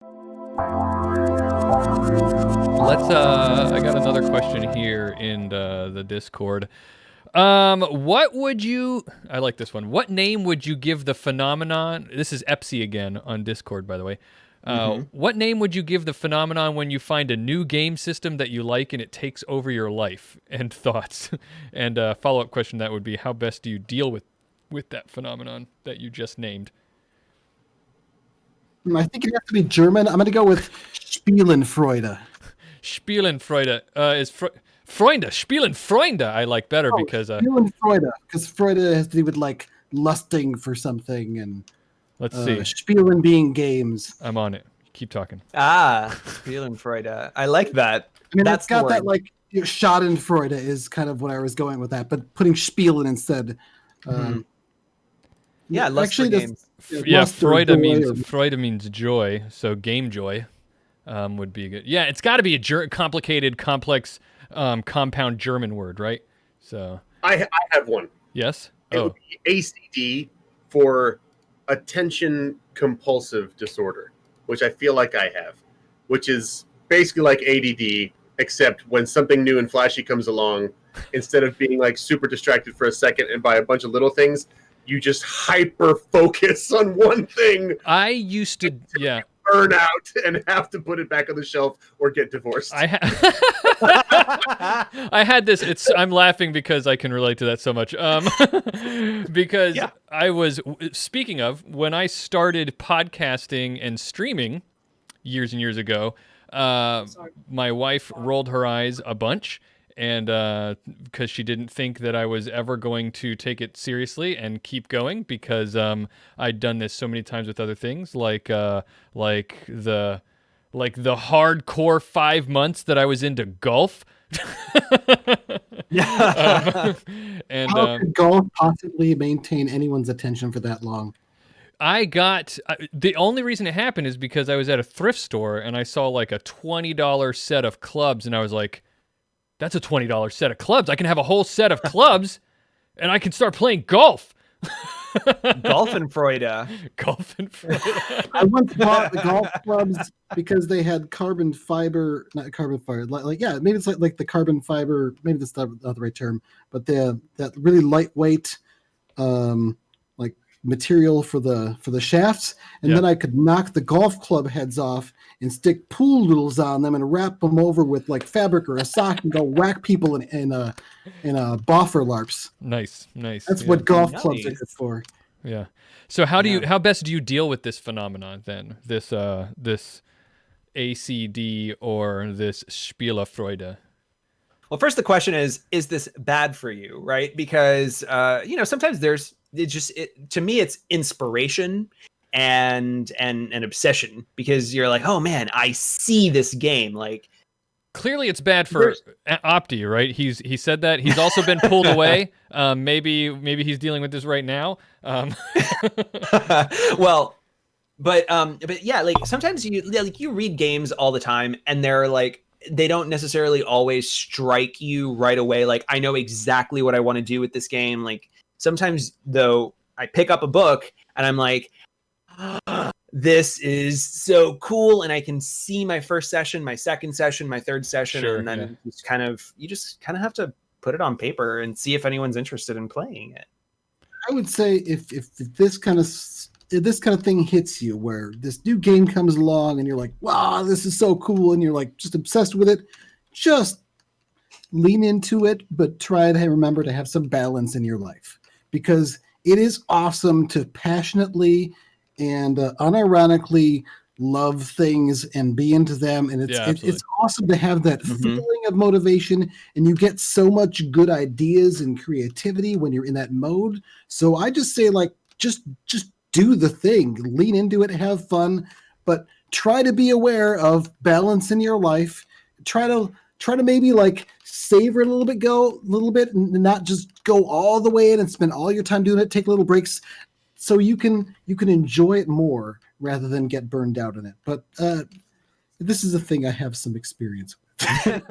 Let's I got another question here in the Discord. What would you I like this one. What name would you give the phenomenon? This is Epsy again on Discord, by the way. What name would you give the phenomenon when you find a new game system that you like and it takes over your life? And thoughts. And follow-up question that would be, how best do you deal with that phenomenon that you just named? I think it has to be German. I'm going to go with Spielenfreude. Spielenfreude is Freunde. Spielenfreunde I like better because Spielenfreude, because Freude has to do with like lusting for something, and let's see. Spielen being games. I'm on it. Keep talking. Spielenfreude. I like that. I mean, That's it's got that like Schadenfreude is kind of what I was going with that, but putting Spielen instead. Yeah, lust for games. Yeah, Freude means joy, so game joy would be good. Yeah, it's got to be a complicated, complex, compound German word, right? So I have one. Yes. It would be ACD for attention compulsive disorder, which I feel like I have, which is basically like ADD, except when something new and flashy comes along, instead of being like super distracted for a second and by a bunch of little things, you just hyper focus on one thing. I used to, yeah. Burn out and have to put it back on the shelf or get divorced. I had this. I'm laughing because I can relate to that so much. Because I was, speaking of, when I started podcasting and streaming years and years ago, my wife rolled her eyes a bunch. And because she didn't think that I was ever going to take it seriously and keep going, because I'd done this so many times with other things, like the hardcore 5 months that I was into golf. And how could golf possibly maintain anyone's attention for that long? I got the only reason it happened is because I was at a thrift store and I saw like a $20 set of clubs, and I was like, that's a $20 set of clubs. I can have a whole set of clubs, and I can start playing golf. Golfenfreude. Golfenfreude. I once bought the golf clubs because they had carbon fiber, not carbon fiber, maybe it's like the carbon fiber, maybe that's not the right term, but that really lightweight, like material for the shafts, and then I could knock the golf club heads off and stick pool noodles on them and wrap them over with like fabric or a sock and go whack people in a boffer larps. Nice. That's what golf clubs are good for. Yeah. So how best do you deal with this phenomenon then? This ACD or this Spielefreude? Well, first the question is this bad for you, right? Because sometimes to me it's inspiration and an obsession, because you're like, oh man, I see this game. Like, clearly it's bad for Opti, right? He said that he's also been pulled away. Maybe he's dealing with this right now. Well, but yeah, like sometimes you read games all the time, and they're like, they don't necessarily always strike you right away. Like, I know exactly what I want to do with this game. Like, sometimes though, I pick up a book and I'm like, this is so cool, and I can see my first session, my second session, my third session, and then you just kind of have to put it on paper and see if anyone's interested in playing it. I would say if this kind of thing hits you, where this new game comes along and you're like, wow, this is so cool, and you're like just obsessed with it, just lean into it, but try to remember to have some balance in your life, because it is awesome to passionately and unironically love things and be into them, and it's awesome to have that feeling of motivation, and you get so much good ideas and creativity when you're in that mode. So I just say, like, just do the thing, lean into it, have fun, but try to be aware of balance in your life. Try to maybe like savor a little bit and not just go all the way in and spend all your time doing it. Take little breaks so you can enjoy it more rather than get burned out in it. But this is a thing I have some experience with.